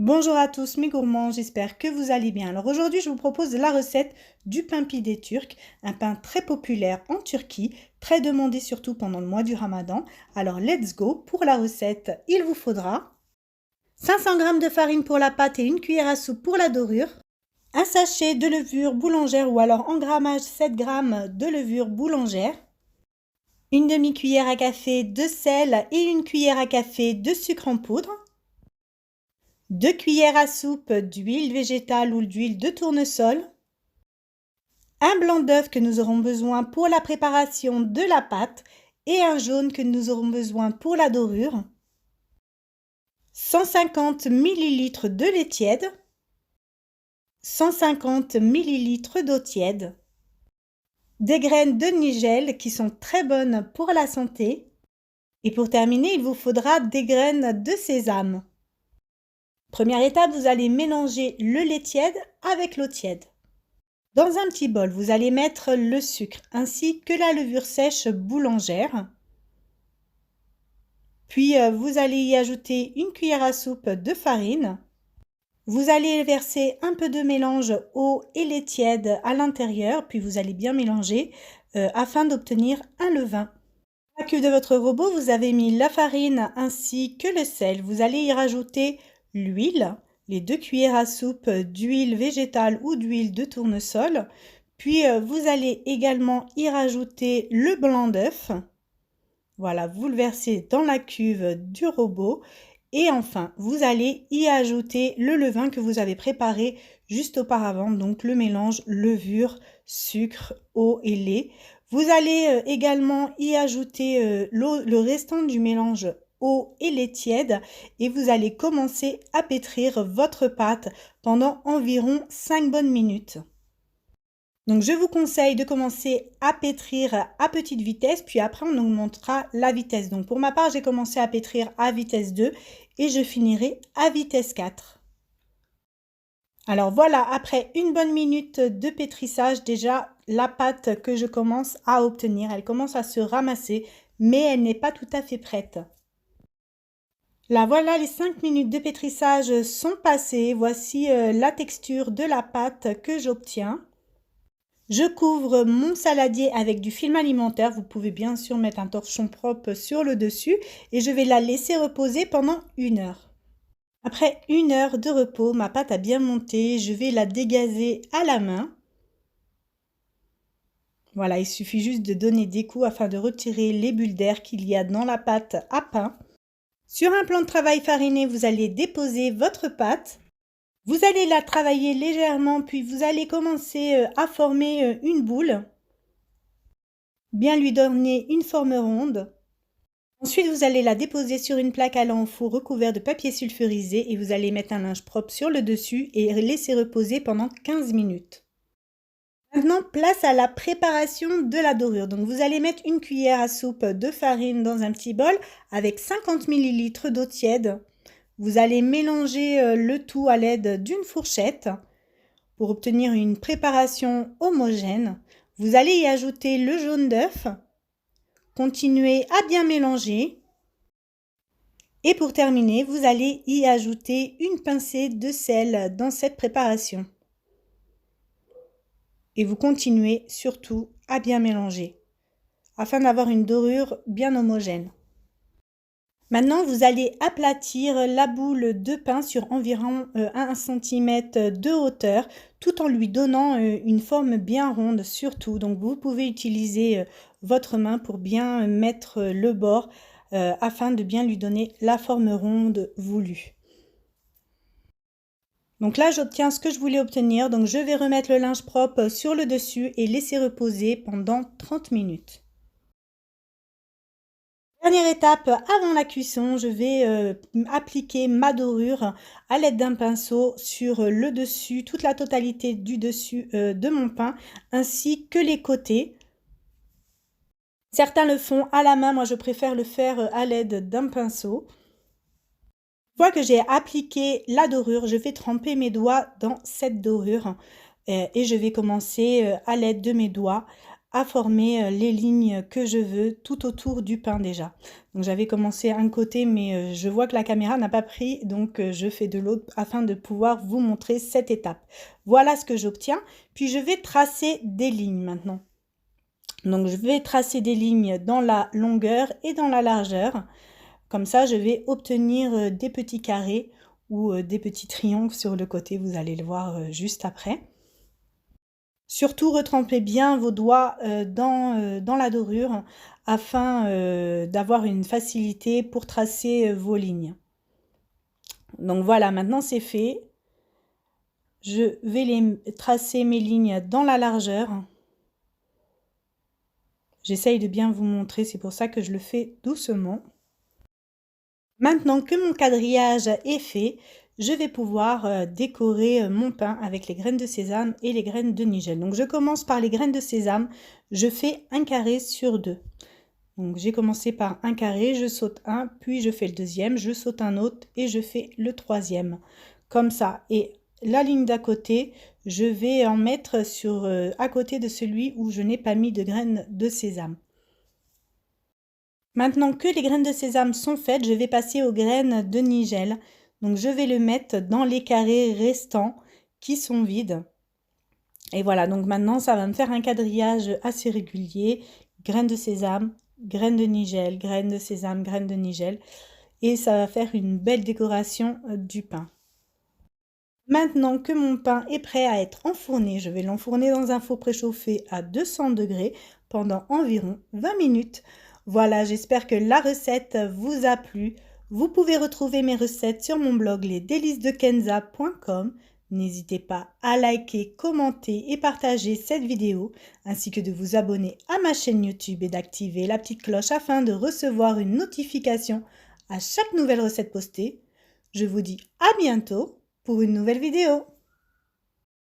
Bonjour à tous mes gourmands, j'espère que vous allez bien. Alors aujourd'hui je vous propose la recette du pain pidé turc, un pain très populaire en Turquie, très demandé surtout pendant le mois du Ramadan. Alors let's go, pour la recette il vous faudra 500 g de farine pour la pâte et une cuillère à soupe pour la dorure, un sachet de levure boulangère ou alors en grammage 7 g de levure boulangère, une demi-cuillère à café de sel et une cuillère à café de sucre en poudre, 2 cuillères à soupe d'huile végétale ou d'huile de tournesol, un blanc d'œuf que nous aurons besoin pour la préparation de la pâte et un jaune que nous aurons besoin pour la dorure, 150 ml de lait tiède, 150 ml d'eau tiède, des graines de nigel qui sont très bonnes pour la santé et pour terminer il vous faudra des graines de sésame. Première étape, vous allez mélanger le lait tiède avec l'eau tiède. Dans un petit bol, vous allez mettre le sucre ainsi que la levure sèche boulangère. Puis vous allez y ajouter une cuillère à soupe de farine. Vous allez verser un peu de mélange eau et lait tiède à l'intérieur, puis vous allez bien mélanger afin d'obtenir un levain. À la cuve de votre robot, vous avez mis la farine ainsi que le sel. Vous allez y rajouter l'huile, les 2 cuillères à soupe d'huile végétale ou d'huile de tournesol. Puis vous allez également y rajouter le blanc d'œuf. Voilà, vous le versez dans la cuve du robot. Et enfin, vous allez y ajouter le levain que vous avez préparé juste auparavant, donc le mélange levure, sucre, eau et lait. Vous allez également y ajouter le restant du mélange eau et lait tiède et vous allez commencer à pétrir votre pâte pendant environ 5 bonnes minutes. Donc je vous conseille de commencer à pétrir à petite vitesse, puis après on augmentera la vitesse. Donc pour ma part, j'ai commencé à pétrir à vitesse 2 et je finirai à vitesse 4. Alors voilà, après une bonne minute de pétrissage, déjà la pâte que je commence à obtenir, elle commence à se ramasser, mais elle n'est pas tout à fait prête. Là voilà, les 5 minutes de pétrissage sont passées. Voici la texture de la pâte que j'obtiens. Je couvre mon saladier avec du film alimentaire. Vous pouvez bien sûr mettre un torchon propre sur le dessus et je vais la laisser reposer pendant 1 heure. Après 1 heure de repos, ma pâte a bien monté. Je vais la dégazer à la main. Voilà, il suffit juste de donner des coups afin de retirer les bulles d'air qu'il y a dans la pâte à pain. Sur un plan de travail fariné, vous allez déposer votre pâte. Vous allez la travailler légèrement, puis vous allez commencer à former une boule. Bien lui donner une forme ronde. Ensuite, vous allez la déposer sur une plaque allant au four recouverte de papier sulfurisé et vous allez mettre un linge propre sur le dessus et laisser reposer pendant 15 minutes. Maintenant, place à la préparation de la dorure. Donc, vous allez mettre une cuillère à soupe de farine dans un petit bol avec 50 ml d'eau tiède. Vous allez mélanger le tout à l'aide d'une fourchette pour obtenir une préparation homogène. Vous allez y ajouter le jaune d'œuf. Continuez à bien mélanger. Et pour terminer, vous allez y ajouter une pincée de sel dans cette préparation. Et vous continuez surtout à bien mélanger afin d'avoir une dorure bien homogène. Maintenant, vous allez aplatir la boule de pain sur environ 1 cm de hauteur tout en lui donnant une forme bien ronde surtout. Donc vous pouvez utiliser votre main pour bien mettre le bord afin de bien lui donner la forme ronde voulue. Donc là, j'obtiens ce que je voulais obtenir. Donc je vais remettre le linge propre sur le dessus et laisser reposer pendant 30 minutes. Dernière étape, avant la cuisson, je vais appliquer ma dorure à l'aide d'un pinceau sur le dessus, toute la totalité du dessus de mon pain, ainsi que les côtés. Certains le font à la main, moi je préfère le faire à l'aide d'un pinceau. Une fois que j'ai appliqué la dorure, je vais tremper mes doigts dans cette dorure et je vais commencer à l'aide de mes doigts à former les lignes que je veux tout autour du pain déjà. Donc j'avais commencé un côté mais je vois que la caméra n'a pas pris, donc je fais de l'autre afin de pouvoir vous montrer cette étape. Voilà ce que j'obtiens, puis je vais tracer des lignes maintenant. Donc je vais tracer des lignes dans la longueur et dans la largeur. Comme ça, je vais obtenir des petits carrés ou des petits triangles sur le côté, vous allez le voir juste après. Surtout, retrempez bien vos doigts dans la dorure afin d'avoir une facilité pour tracer vos lignes. Donc voilà, maintenant c'est fait. Je vais tracer mes lignes dans la largeur. J'essaye de bien vous montrer, c'est pour ça que je le fais doucement. Maintenant que mon quadrillage est fait, je vais pouvoir décorer mon pain avec les graines de sésame et les graines de nigel. Donc je commence par les graines de sésame, je fais un carré sur 2. Donc j'ai commencé par un carré, je saute un, puis je fais le deuxième, je saute un autre et je fais le troisième. Comme ça. Et la ligne d'à côté, je vais en mettre sur à côté de celui où je n'ai pas mis de graines de sésame. Maintenant que les graines de sésame sont faites, je vais passer aux graines de nigel. Donc je vais le mettre dans les carrés restants qui sont vides. Et voilà, donc maintenant ça va me faire un quadrillage assez régulier. Graines de sésame, graines de nigel, graines de sésame, graines de nigel. Et ça va faire une belle décoration du pain. Maintenant que mon pain est prêt à être enfourné, je vais l'enfourner dans un four préchauffé à 200 degrés pendant environ 20 minutes. Voilà, j'espère que la recette vous a plu. Vous pouvez retrouver mes recettes sur mon blog lesdélicesdekenza.com. N'hésitez pas à liker, commenter et partager cette vidéo, ainsi que de vous abonner à ma chaîne YouTube et d'activer la petite cloche afin de recevoir une notification à chaque nouvelle recette postée. Je vous dis à bientôt pour une nouvelle vidéo.